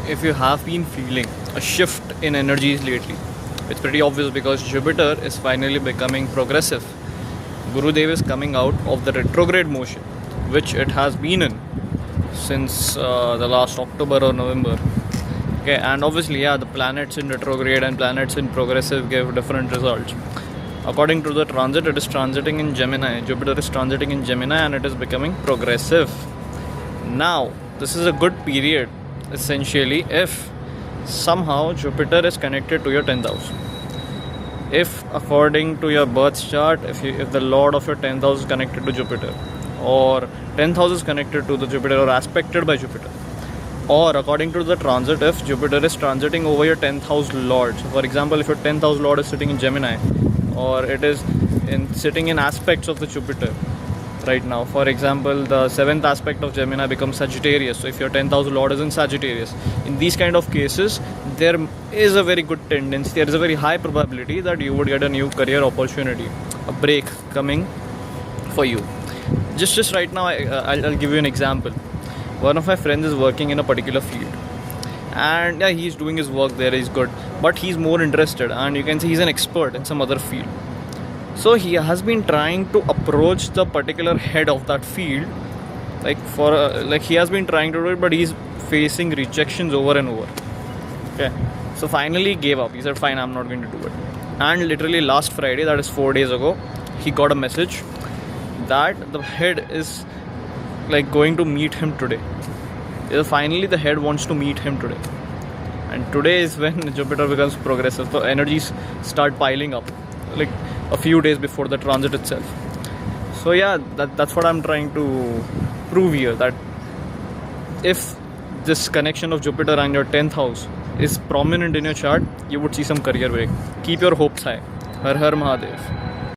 if you have been feeling a shift in energies lately, it's pretty obvious because Jupiter is finally becoming progressive. Gurudev is coming out of the retrograde motion, which it has been in since the last October or November. Okay, and obviously, yeah, the planets in retrograde and planets in progressive give different results. According to the transit, it is transiting in Gemini. Jupiter is transiting in Gemini and it is becoming progressive. Now, this is a good period essentially if somehow Jupiter is connected to your 10th house. If according to your birth chart, if the lord of your 10th house is connected to Jupiter, or 10th house is connected to the Jupiter or aspected by Jupiter, or according to the transit, if Jupiter is transiting over your 10th house lord. So for example, if your 10th house lord is sitting in Gemini, or it is sitting in aspects of the Jupiter right now. For example, the 7th aspect of Gemini becomes Sagittarius. So if your 10th house lord is in Sagittarius, in these kind of cases, there is a very good tendency, there is a very high probability that you would get a new career opportunity, a break coming for you. Just right now, I'll give you an example. One of my friends is working in a particular field, and yeah, he's doing his work there, he's good, but he's more interested, and you can see he's an expert in some other field. So he has been trying to approach the particular head of that field, he has been trying to do it, but he's facing rejections over and over. Okay, so finally he gave up. He said, fine, I'm not going to do it. And literally last Friday, that is 4 days ago, he got a message that the head is going to meet him today. Finally the head wants to meet him today, and today is when Jupiter becomes progressive. So energies start piling up a few days before the transit itself. So yeah, that's what I'm trying to prove here, that if this connection of Jupiter and your 10th house is prominent in your chart, you would see some career break. Keep your hopes high. Har Har Mahadev.